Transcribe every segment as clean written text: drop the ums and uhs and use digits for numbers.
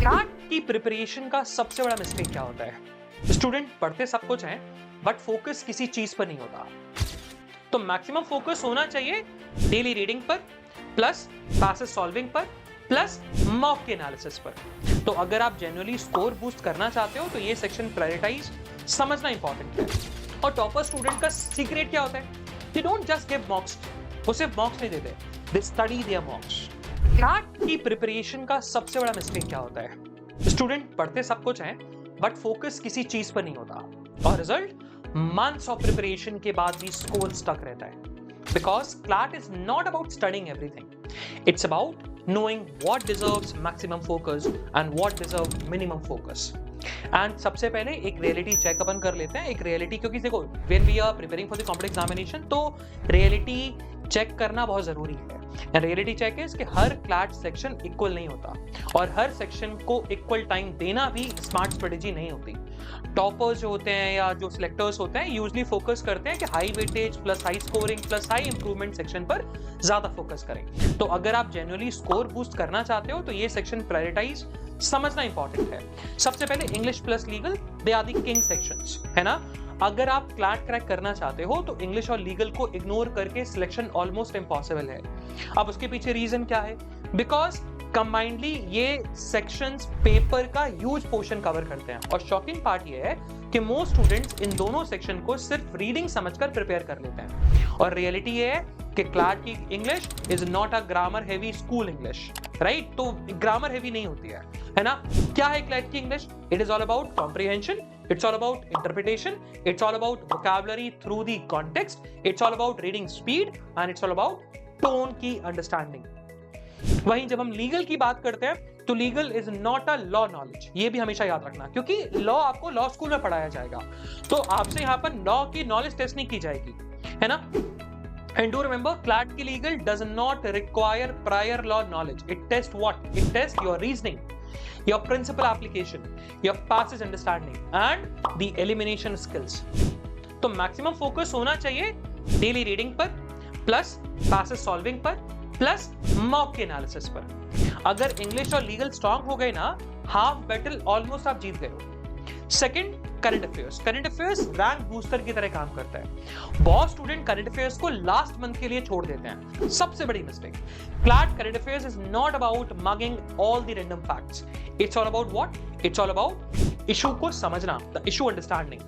CLAT की preparation का सबसे बड़ा मिस्टेक क्या होता है? स्टूडेंट पढ़ते सब कुछ है बट फोकस किसी चीज पर नहीं होता। तो मैक्सिमम फोकस होना चाहिए डेली रीडिंग पर, प्लस पैसेज सॉल्विंग पर, प्लस मॉक के एनालिसिस पर। तो अगर आप जेन्युइनली स्कोर बूस्ट करना चाहते हो तो ये सेक्शन प्रायोरिटाइज समझना इंपॉर्टेंट है। और टॉपर स्टूडेंट का सीक्रेट क्या होता है? They don't just give mocks, वो सिर्फ मॉक्स नहीं देते, they study their mocks. CLAT की प्रिपरेशन का सबसे बड़ा मिस्टेक क्या होता है? स्टूडेंट पढ़ते सब कुछ है बट फोकस किसी चीज पर नहीं होता और रिजल्ट मंथ्स ऑफ प्रिपरेशन के बाद भी स्कोर स्टक रहता है। Because CLAT is not about studying everything, it's about knowing what deserves maximum focus and what deserves minimum focus. And सबसे पहले एक रियलिटी चेक अपन कर लेते हैं। एक रियलिटी, क्योंकि देखो when we are preparing for the competitive examination तो रियलिटी चेक करना बहुत जरूरी है। एंड रियलिटी चेक इज कि हर क्लैट सेक्शन इक्वल नहीं होता और हर सेक्शन को इक्वल टाइम देना भी स्मार्ट स्ट्रेटेजी नहीं होती। टॉपर्स जो होते हैं या जो सिलेक्टर्स होते हैं यूजली फोकस करते हैं कि high weightage plus high scoring plus high improvement section पर ज्यादा फोकस करें। तो अगर आप जेन्युइनली स्कोर बूस्ट करना चाहते हो तो ये सेक्शन प्रायोरिटाइज समझना इंपॉर्टेंट है। सबसे पहले English plus legal, they are the king sections, है ना। अगर आप क्लैट क्रैक करना चाहते हो तो इंग्लिश और लीगल को इग्नोर करके सिलेक्शन ऑलमोस्ट इम्पॉसिबल है। अब उसके पीछे रीजन क्या है? बिकॉज कंबाइंडली ये सेक्शंस पेपर का ह्यूज पोर्शन कवर करते हैं और शॉकिंग पार्ट ये है कि मोस्ट स्टूडेंट्स इन दोनों सेक्शन को सिर्फ रीडिंग समझकर प्रिपेयर कर लेते हैं। और रियलिटी ये है कि क्लैट की English is not a grammar heavy school English, right. तो ग्रामर हेवी नहीं होती है ना। क्या है क्लैट की English? It is all about comprehension, it's all about interpretation, it's all about vocabulary through the context, it's all about reading speed and it's all about tone की understanding। वहीं जब हम लीगल की बात करते हैं तो legal is not a law knowledge, ये भी हमेशा याद रखना, क्योंकि लॉ आपको लॉ स्कूल में पढ़ाया जाएगा तो आपसे यहाँ पर लॉ की नॉलेज टेस्ट नहीं की जाएगी, है ना। And do remember, CLAT की legal does not require prior law knowledge. It tests what? It tests your reasoning, your principal application, your passage understanding, and the elimination skills. तो maximum focus होना चाहिए daily reading पर, plus passage solving पर, plus mock के analysis पर। अगर English और legal strong हो गए ना, half battle almost आप जीत गए हो। Second, current affairs. Current affairs rank booster की तरह काम करता है। बहुत स्टूडेंट करंट अफेयर्स को लास्ट मंथ के लिए छोड़ देते हैं, सबसे बड़ी mistake. CLAT current affairs is not about mugging all the random facts, it's all about what? It's all about issue को समझना, the issue understanding,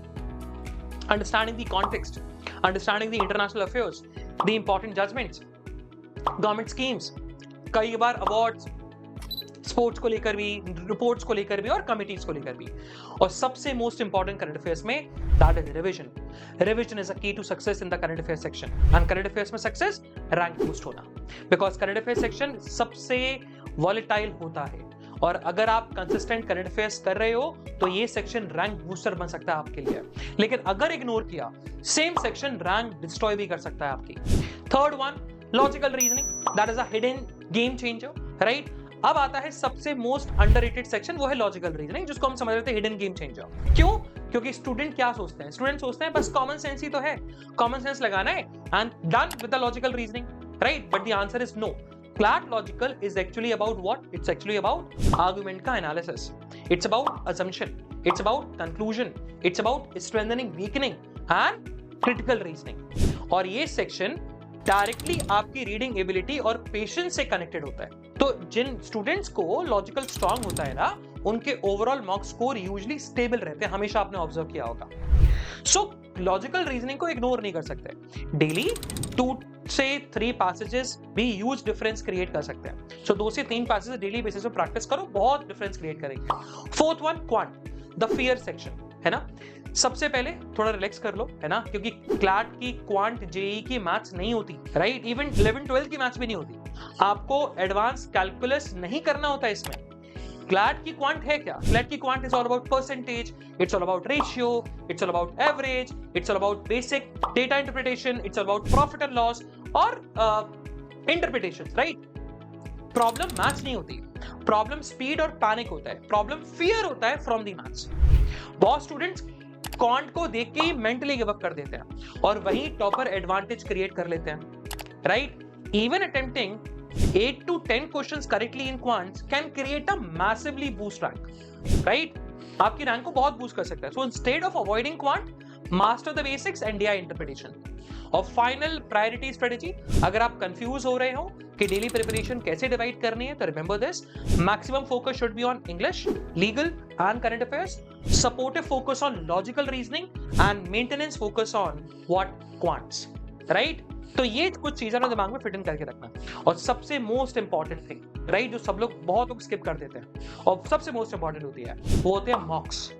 understanding the context, understanding the international affairs, the important judgments, government schemes, कई बार awards, sports को लेकर भी, reports को लेकर भी और कमिटीज को लेकर भी। और सबसे मोस्ट इंपॉर्टेंट करंट अफेयर्स में that is revision. Revision is a key to success in the current affairs section. And current affairs में सक्सेस रैंक बूस्ट होना, बिकॉज करंट अफेयर्स सेक्शन सबसे वॉलेटाइल होता है और अगर आप कंसिस्टेंट करंट अफेयर्स कर रहे हो तो ये सेक्शन रैंक बूस्टर बन सकता है आपके लिए। लेकिन अगर इग्नोर किया, सेम सेक्शन रैंक डिस्ट्रॉय भी कर सकता है आपकी। Third one, logical reasoning, that is a hidden game changer, right. अब आता है सबसे मोस्ट अंडररेटेड सेक्शन, वो है लॉजिकल रीजनिंग, जिसको हम समझ रहे थे हिडन गेम चेंजर। क्यों? क्योंकि स्टूडेंट क्या सोचते हैं? स्टूडेंट सोचते हैं बस कॉमन सेंस ही तो है, कॉमन सेंस लगाना है and done with the logical reasoning, right. But the answer is no. CLAT logical is actually about what? It's actually about argument का analysis, it's about assumption, it's about conclusion, it's about strengthening, weakening and critical reasoning. और ये section directly आपकी reading ability और patience से connected होता है। तो जिन स्टूडेंट्स को लॉजिकल स्ट्रांग होता है ना, उनके overall mark score usually stable रहते हैं, हमेशा आपने ऑब्जर्व किया होगा। सो लॉजिकल रीजनिंग को इग्नोर नहीं कर सकते। डेली 2 से 3 पैसेजेस भी ह्यूज डिफरेंस क्रिएट कर सकते हैं। सो 2 से 3 पैसेजेस डेली बेसिस पे प्रैक्टिस करो, बहुत डिफरेंस क्रिएट करेंगे। Fourth one, quant, the fear section, है ना। सबसे पहले थोड़ा रिलैक्स कर लो, है ना, क्योंकि क्लैट की क्वांट जेई की मैथ्स नहीं होती, राइट। इवन 11-12 की मैथ्स भी नहीं होती। आपको एडवांस कैलकुलस नहीं करना होता इसमें। क्लैट की क्वांट है क्या? क्लैट की quant is all about percentage, it's all about ratio, it's all about average, it's all about basic data interpretation, it's all about profit and loss और इंटरप्रिटेशन, राइट। प्रॉब्लम मैथ्स नहीं होती, problem speed और panic होता है, problem fear होता है from the maths. बहुत students quant को देख के ही मेंटली गिव अप कर देते हैं और वहीं टॉपर एडवांटेज क्रिएट कर लेते हैं, right. Even attempting 8 to 10 questions correctly in quants can create a massively boost rank, right? आपकी रैंक को बहुत बूस्ट कर सकता है. So instead of avoiding quant, master the basics and DI interpretation. और फाइनल प्रायोरिटी स्ट्रेटेजी, अगर आप confuse हो रहे हो कि डेली प्रिपरेशन कैसे डिवाइड करनी है, तो remember this: maximum focus should be on English, legal and current affairs, supportive focus on logical reasoning and maintenance focus on what quants, right? तो ये कुछ चीजें ना दिमाग में फिट इन करके रखना. और सबसे मोस्ट इंपॉर्टेंट थिंग, राइट, जो सब लोग बहुत लोग स्किप कर देते हैं और सबसे मोस्ट इंपॉर्टेंट होती है, वो होते हैं मॉक्स.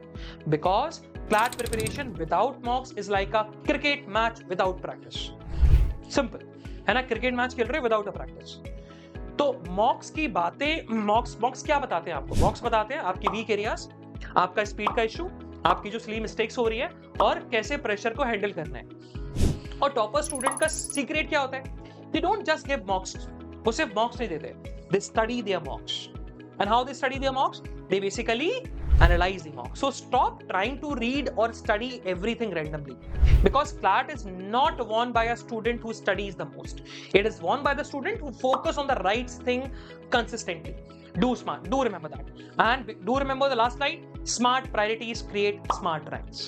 Because CLAT preparation without mocks is like a cricket match without practice. Simple, है ना? क्रिकेट मैच खेल रहे विदाउट अ प्रैक्टिस. तो मॉक्स की बातें, मॉक्स क्या बताते हैं आपको? मॉक्स बताते हैं आपकी वीक एरियाज, आपका स्पीड का इशू, आपकी जो स्ली मिस्टेक्स हो रही है और कैसे प्रेशर को हैंडल करना है. और टॉपर स्टूडेंट का सीक्रेट क्या होता है? They don't just give mocks. वो सिर्फ मॉक्स नहीं देते, they study their mocks. And how they study their mocks? They basically analyze the mocks. So stop trying to read or study everything randomly, because CLAT is not won by a student who studies the most. It is won by the student who focus on the right thing consistently. Do smart. Do remember that. And do remember the last slide: smart priorities create smart ranks.